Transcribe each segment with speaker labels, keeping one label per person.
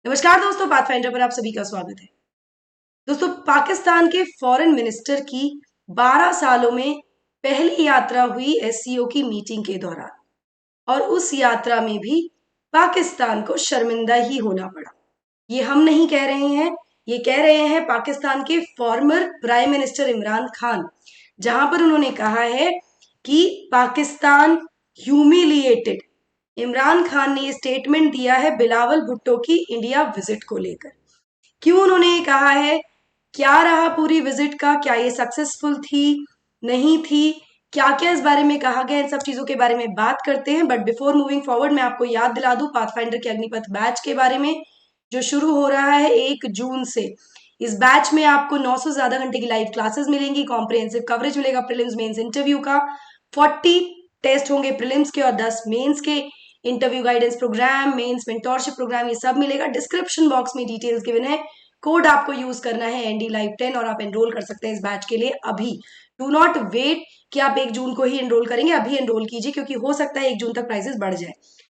Speaker 1: नमस्कार दोस्तों, पाथफाइंडर पर आप सभी का स्वागत है। दोस्तों, पाकिस्तान के फॉरेन मिनिस्टर की 12 सालों में पहली यात्रा हुई एससीओ की मीटिंग के दौरान, और उस यात्रा में भी पाकिस्तान को शर्मिंदा ही होना पड़ा। ये हम नहीं कह रहे हैं, ये कह रहे हैं पाकिस्तान के former prime minister Imran Khan, जहां पर उन्होंने कहा है कि पाकिस्तान ह्यूमिलिएटेड। इमरान खान ने ये स्टेटमेंट दिया है बिलावल भुट्टो की इंडिया विजिट को लेकर। क्यों उन्होंने ये कहा है, क्या रहा पूरी विजिट का, क्या ये सक्सेसफुल थी, नहीं थी, क्या क्या इस बारे में कहा गया, इन सब चीजों के बारे में बात करते हैं। बट बिफोर मूविंग फॉरवर्ड, मैं आपको याद दिला दूं पाथफाइंडर के अग्निपथ बैच के बारे में, जो शुरू हो रहा है 1 जून से। इस बैच में आपको 900 से ज्यादा घंटे की लाइव क्लासेस मिलेंगी, कॉम्प्रिहेंसिव कवरेज मिलेगा प्रीलिम्स मेंस इंटरव्यू का, 40 टेस्ट होंगे प्रीलिम्स के और 10 मेंस के, interview guidance program, mains mentorship program, ये सब मिलेगा। डिस्क्रिप्शन बॉक्स में डिटेल्स गिवन है। कोड आपको यूज करना है एनडी लाइव 10 और आप एनरोल कर सकते हैं इस बैच के लिए अभी। डू नॉट वेट कि आप 1 जून को ही एनरोल करेंगे, अभी एनरोल कीजिए, क्योंकि हो सकता है 1 जून तक प्राइसेस बढ़ जाए।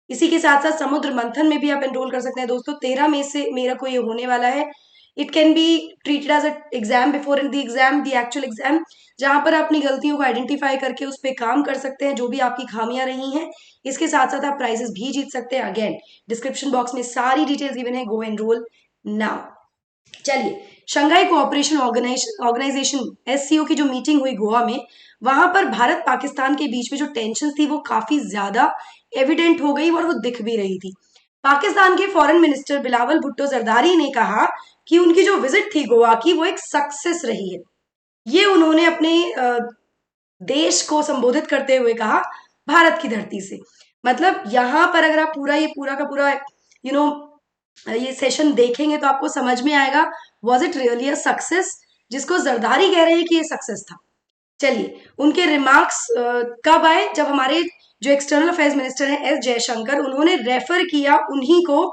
Speaker 1: इसी के साथ साथ समुद्र मंथन में भी आप एनरोल कर सकते हैं दोस्तों। 13 मई से मेरा को ये होने वाला है। It can be treated as a exam before the exam, the actual exam, जहां पर अपनी गलतियों को आइडेंटिफाई करके उस पर काम कर सकते हैं, जो भी आपकी खामियां रही हैं। इसके साथ साथ आप प्राइजेस भी जीत सकते हैं। अगेन, डिस्क्रिप्शन बॉक्स में सारी डिटेल्स गिवन है, गो एनरोल नाउ। चलिए, शंघाई कोऑपरेशन ऑर्गेनाइजेशन एससीओ की जो मीटिंग हुई गोवा में, वहां पर भारत पाकिस्तान के बीच में जो टेंशन थी वो काफी ज्यादा एविडेंट हो गई और वो दिख भी रही थी। पाकिस्तान के फॉरेन मिनिस्टर बिलावल भुट्टो जरदारी ने कहा कि उनकी जो विजिट थी गोवा की वो एक सक्सेस रही है। ये उन्होंने अपने देश को संबोधित करते हुए कहा, भारत की धरती से। मतलब यहां पर अगर आप ये पूरा का पूरा ये सेशन देखेंगे तो आपको समझ में आएगा, was it really a success, जिसको जरदारी कह रहे हैं कि ये सक्सेस था। चलिए, उनके रिमार्क्स कब आए, जब हमारे जो एक्सटर्नल अफेयर्स मिनिस्टर हैं एस जयशंकर, उन्होंने रेफर किया उन्हीं को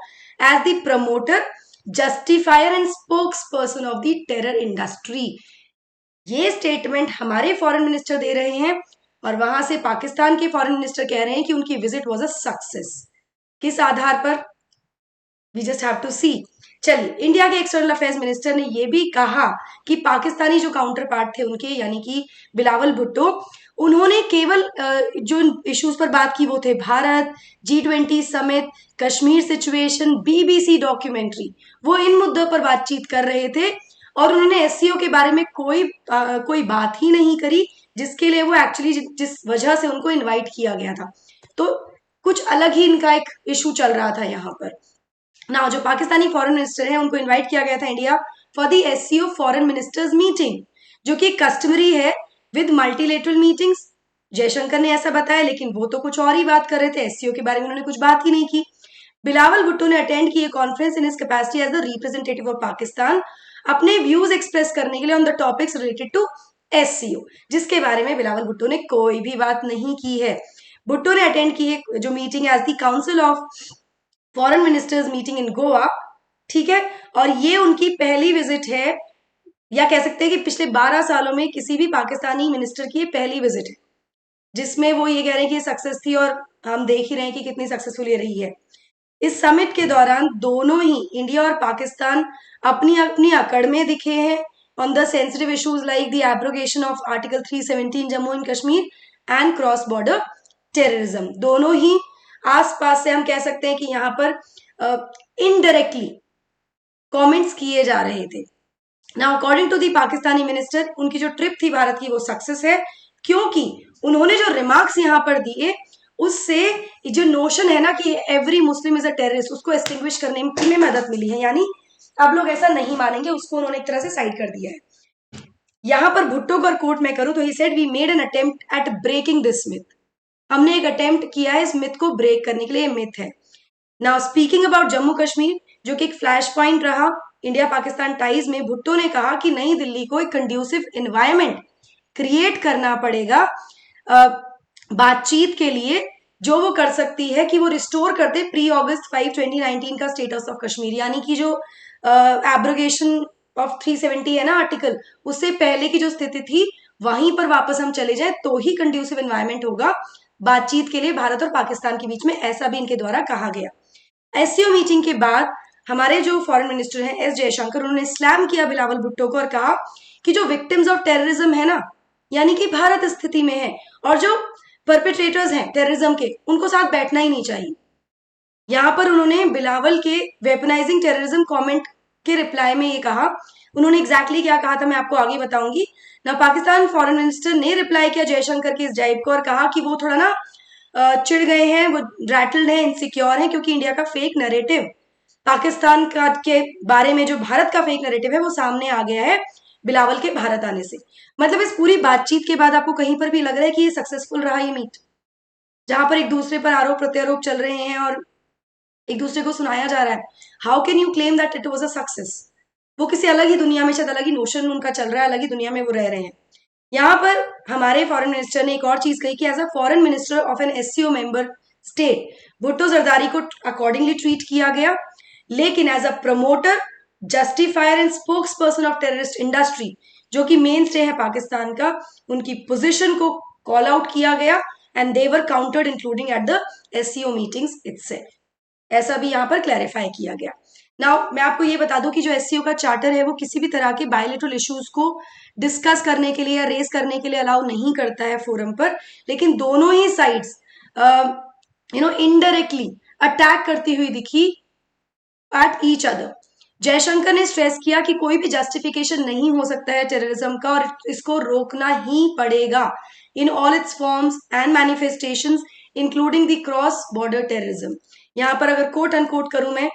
Speaker 1: as the promoter, justifier and spokesperson of the terror industry. ये स्टेटमेंट हमारे फॉरेन मिनिस्टर दे रहे हैं और वहां से पाकिस्तान के फॉरेन मिनिस्टर कह रहे हैं कि उनकी विजिट वॉज अ सक्सेस। किस आधार पर, वी जस्ट हैव टू सी। चलिए, इंडिया के एक्सटर्नल अफेयर्स मिनिस्टर ने यह भी कहा कि पाकिस्तानी जो काउंटर पार्ट थे उनके, यानी कि बिलावल भुट्टो, उन्होंने केवल जो इश्यूज पर बात की वो थे Bharat, G20 summit, Kashmir situation, BBC documentary. वो इन मुद्दों पर बातचीत कर रहे थे और उन्होंने एससीओ के बारे में कोई बात ही नहीं करी, जिसके लिए वो एक्चुअली जिस वजह से उनको इनवाइट किया गया था। तो कुछ अलग ही इनका एक इशू चल रहा था यहाँ पर ना। जो पाकिस्तानी फॉरेन मिनिस्टर है उनको इनवाइट किया गया था India for the SCO foreign ministers meeting, जो कि कस्टमरी है विद मल्टीलेटरल मीटिंग्स। जयशंकर ने ऐसा बताया, लेकिन वो तो कुछ और ही बात कर रहे थे, एससीओ के बारे में उन्होंने कुछ बात ही नहीं की। बिलावल भुट्टो ने अटेंड की conference in his capacity as the representative of Pakistan, अपने व्यूज एक्सप्रेस करने के लिए on the topics related to SCO, जिसके बारे में बिलावल भुट्टो ने कोई भी बात नहीं की है। भुट्टो ने अटेंड की जो meeting as the council of foreign ministers meeting in Goa, ठीक है, और ये उनकी पहली विजिट है, या कह सकते हैं कि पिछले 12 सालों में किसी भी पाकिस्तानी मिनिस्टर की ये पहली विजिट है जिसमें वो ये कह रहे हैं कि ये सक्सेस थी, और हम देख ही रहे हैं कि कितनी सक्सेसफुल ये रही है। इस समिट के दौरान दोनों ही इंडिया और पाकिस्तान अपनी अपनी अकड़ में दिखे हैं on the sensitive issues like the abrogation of article 317 Jammu and Kashmir and cross border terrorism. दोनों ही आसपास से हम कह सकते हैं कि यहाँ पर इनडायरेक्टली कमेंट्स किए जा रहे थे। Now according to the Pakistani minister, उनकी जो ट्रिप थी भारत की वो सक्सेस है, क्योंकि उन्होंने जो रिमार्क्स यहाँ पर दिए उससे जो नोशन है ना कि every Muslim is a terrorist, उसको एस्टिंग्विश करने में मदद मिली है। यानी अब लोग ऐसा नहीं मानेंगे, उसको उन्होंने एक तरह से साइड कर दिया है। यहाँ पर भुट्टो को कोट मैं करूं तो he said we made an attempt at breaking this myth. हमने एक अटेम्प्ट किया है इस मिथ को ब्रेक करने के लिए, मिथ है। Now speaking about Jammu Kashmir, जो कि एक फ्लैश पॉइंट रहा इंडिया पाकिस्तान टाइज में, भुट्टो ने कहा कि नई दिल्ली को एक कंड्यूसिव एनवायरमेंट क्रिएट करना पड़ेगा बातचीत के लिए, जो वो कर सकती है कि वो रिस्टोर कर दे प्री अगस्त 5 2019 का स्टेटस ऑफ कश्मीर, यानी कि जो एब्रोगेशन ऑफ 370 है ना आर्टिकल, उससे पहले की जो स्थिति थी वहीं पर वापस हम चले जाए तो ही कंड्यूसिव एनवायरमेंट होगा बातचीत के लिए भारत और पाकिस्तान के बीच में, ऐसा भी इनके द्वारा कहा गया। एससीओ मीटिंग के बाद हमारे जो फॉरेन मिनिस्टर हैं एस जयशंकर, उन्होंने स्लैम किया बिलावल भुट्टो को और कहा कि जो विक्टिम्स ऑफ टेररिज्म है ना, यानी कि भारत स्थिति में है, और जो परपेट्रेटर्स हैं टेररिज्म के, उनको साथ बैठना ही नहीं चाहिए। यहाँ पर उन्होंने बिलावल के वेपनाइजिंग टेररिज्म कमेंट के रिप्लाई में ये कहा, उन्होंने एग्जैक्टली क्या कहा था मैं आपको आगे बताऊंगी ना। पाकिस्तान फॉरेन मिनिस्टर ने रिप्लाई किया जयशंकर की इस जाइब को और कहा कि वो थोड़ा ना चिढ़ गए हैं, वो रैटल्ड हैं, इनसिक्योर हैं, क्योंकि इंडिया का फेक नैरेटिव पाकिस्तान का के बारे में, जो भारत का फेक नैरेटिव है, वो सामने आ गया है बिलावल के भारत आने से। मतलब इस पूरी बातचीत के बाद आपको कहीं पर भी लग रहा है कि ये सक्सेसफुल रहा ये मीट, जहां पर एक दूसरे पर आरोप प्रत्यारोप चल रहे हैं और एक दूसरे को सुनाया जा रहा है। How can you claim that it was a success? वो किसी अलग ही दुनिया में, शायद अलग ही नोशन उनका चल रहा है, अलग ही दुनिया में वो रह रहे हैं। यहाँ पर हमारे फॉरेन मिनिस्टर ने एक और चीज कही कि as a foreign minister of an SCO member state, Bhutto Zardari को अकॉर्डिंगली ट्रीट किया गया, लेकिन as a promoter, justifier and spokesperson of terrorist industry, जो कि मेन स्टे है पाकिस्तान का, उनकी पोजिशन को कॉल आउट किया गया and they were countered including at the SCO meetings itself. ऐसा भी यहाँ पर क्लैरिफाई किया गया। नाउ मैं आपको ये बता दूं कि जो एससीओ का चार्टर है वो किसी भी तरह के बायलेटरल इश्यूज को डिस्कस करने के लिए या रेस करने के लिए अलाउ नहीं करता है फोरम पर, लेकिन दोनों ही साइड्स इनडायरेक्टली अटैक करती हुई दिखी एट ईच अदर। जयशंकर ने स्ट्रेस किया कि कोई भी जस्टिफिकेशन नहीं हो सकता है टेररिज्म का और इसको रोकना ही पड़ेगा in all it's forms and manifestations including the cross border terrorism. यहाँ पर अगर कोट अनकोट करूं मैं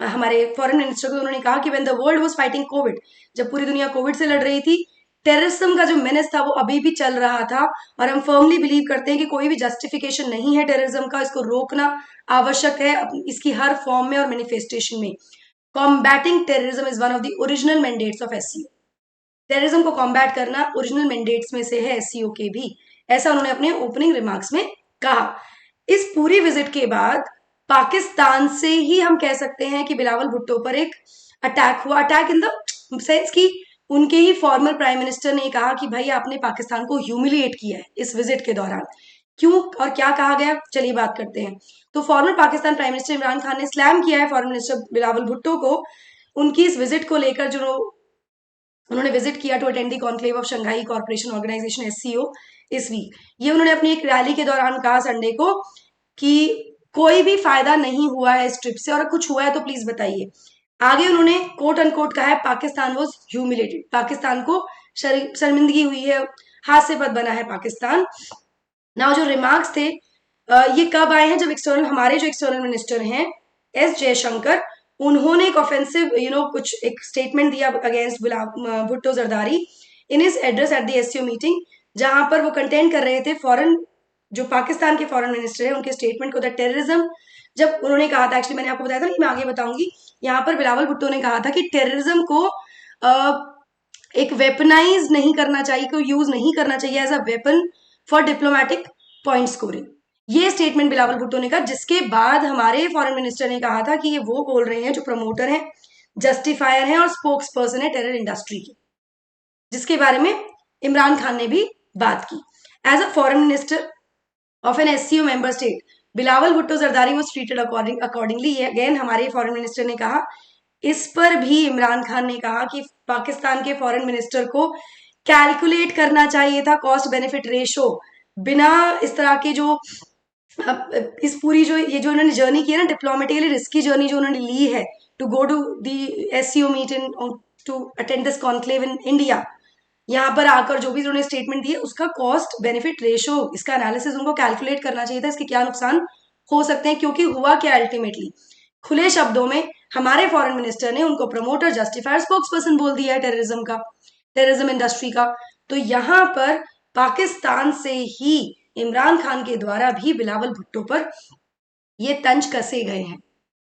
Speaker 1: हमारे फॉरेन मिनिस्टर को, उन्होंने कहा कि when the world was fighting Covid, जब पूरी दुनिया कोविड से लड़ रही थी, टेररिज्म का जो मेनेस था वो अभी भी चल रहा था और हम फर्मली बिलीव करते हैं कि कोई भी जस्टिफिकेशन नहीं है टेररिज्म का, इसको रोकना आवश्यक है इसकी हर फॉर्म में और मैनिफेस्टेशन में। Combating terrorism is one of the original mandates of SCO. Terrorism को कॉम्बैट करना ओरिजिनल मैंडेट्स में से है एससीओ के भी, ऐसा उन्होंने अपने ओपनिंग रिमार्क्स में कहा। इस पूरी विजिट के बाद पाकिस्तान से ही हम कह सकते हैं कि बिलावल भुट्टो पर एक अटैक हुआ। अटैक इन द सेंस कि उनके ही फॉर्मर प्राइम मिनिस्टर ने कहा कि भाई आपने पाकिस्तान को ह्यूमिलिएट किया है इस विजिट के दौरान। क्यों और क्या कहा गया, चलिए बात करते हैं। तो farmer Pakistan prime minister Imran Khan ने स्लैम किया है फॉरेन मिनिस्टर बिलावल भुट्टो को उनकी इस विजिट को लेकर, जो उन्होंने विजिट किया to attend the conclave of Shanghai corporation organisation SCO इस वीक। ये उन्होंने अपनी एक रैली के दौरान कहा संडे को कि कोई भी फायदा नहीं हुआ है इस ट्रिप से, और कुछ हुआ है तो प्लीज बताइए। आगे उन्होंने कोट अनकोट कहा है पाकिस्तान वाज ह्यूमिलेटेड, पाकिस्तान को शर्मिंदगी हुई है, हास्यास्पद बना है पाकिस्तान। ना जो रिमार्क्स थे ये कब आए हैं, जब हमारे जो एक्सटर्नल मिनिस्टर हैं एस जयशंकर, उन्होंने एक ऑफेंसिव कुछ एक स्टेटमेंट दिया against Bhutto Zardari in his address at the SCO meeting, जहां पर वो कंटेंट कर रहे थे फॉरेन, जो पाकिस्तान के फॉरेन मिनिस्टर है उनके स्टेटमेंट को, द टेररिज्म। जब उन्होंने कहा था, एक्चुअली मैंने आपको बताया था ना, मैं आगे बताऊंगी, यहाँ पर बिलावल भुट्टो ने कहा था कि टेररिज्म को एक वेपनाइज नहीं करना चाहिए, को यूज नहीं करना चाहिए as a weapon for diplomatic point scoring. ये स्टेटमेंट बिलावल भुट्टो ने कहा, जिसके बाद हमारे फॉरेन मिनिस्टर ने कहा था कि ये वो बोल रहे हैं जो प्रमोटर हैं, जस्टिफायर हैं और स्पोक्स पर्सन है टेरर इंडस्ट्री की, जिसके बारे में इमरान खान ने भी बात की। As a foreign minister of an SCO member state, Bilawal Bhutto Zardari was treated accordingly. Again हमारे फॉरेन मिनिस्टर ने कहा, इस पर भी इमरान खान ने कहा कि पाकिस्तान के फॉरेन मिनिस्टर को कैलकुलेट करना चाहिए था कॉस्ट बेनिफिट रेशो, बिना इस तरह के जो इस पूरी जो ये जो उन्होंने जर्नी की है ना, डिप्लोमेटिकली रिस्की जर्नी जो उन्होंने ली है to go to the SCO meeting to attend this conclave in India, यहाँ पर आकर जो भी उन्होंने स्टेटमेंट दिए उसका कॉस्ट बेनिफिट रेशो, इसका एनालिसिस उनको कैलकुलेट करना चाहिए था, इसके क्या नुकसान हो सकते हैं। क्योंकि हुआ क्या अल्टीमेटली, खुले शब्दों में हमारे फॉरेन मिनिस्टर ने उनको प्रमोटर, जस्टिफायर, स्पोक्स पर्सन बोल दिया है टेररिज्म का, टेररिज्म इंडस्ट्री का। तो यहाँ पर पाकिस्तान से ही इमरान खान के द्वारा भी बिलावल भुट्टो पर ये तंज कसे गए हैं।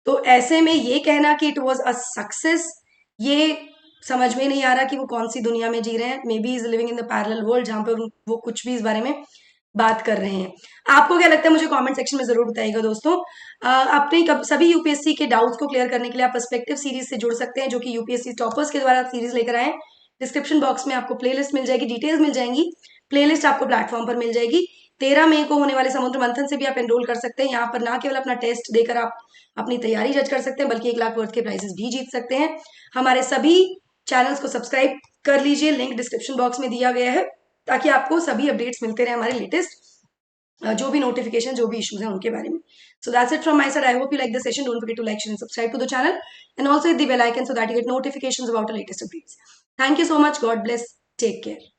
Speaker 1: तो ऐसे में ये कहना कि इट वॉज अ सक्सेस, ये समझ में नहीं आ रहा कि वो कौन सी दुनिया में जी रहे हैं। May be is living in the parallel world, जहां पर वो कुछ भी इस बारे में बात कर रहे हैं। आपको क्या लगता है मुझे कमेंट सेक्शन में जरूर बताइएगा दोस्तों। अपने सभी यूपीएससी के डाउट्स को क्लियर करने के लिए आप पर्सपेक्टिव सीरीज से जुड़ सकते हैं, जो कि यूपीएससी टॉपर्स के द्वारा सीरीज लेकर आए। डिस्क्रिप्शन बॉक्स में आपको प्लेलिस्ट मिल जाएगी, डिटेल्स मिल जाएंगी, प्लेलिस्ट आपको प्लेटफॉर्म पर मिल जाएगी। 13 मई को होने वाले समुद्र मंथन से भी आप एनरोल कर सकते हैं। यहाँ पर ना केवल अपना टेस्ट देकर आप अपनी तैयारी जज कर सकते हैं, बल्कि 1 लाख वर्थ के प्राइजेस भी जीत सकते हैं। हमारे सभी चैनल्स को सब्सक्राइब कर लीजिए, लिंक डिस्क्रिप्शन बॉक्स में दिया गया है, ताकि आपको सभी अपडेट्स मिलते रहे हमारे लेटेस्ट जो भी नोटिफिकेशन, जो भी इश्यूज हैं उनके बारे में। So that's it from my side. I hope you like the session. Don't forget to like, share, and subscribe to the channel, and also hit the bell icon so that you get notifications about the latest updates. Thank you so much. God bless. Take care.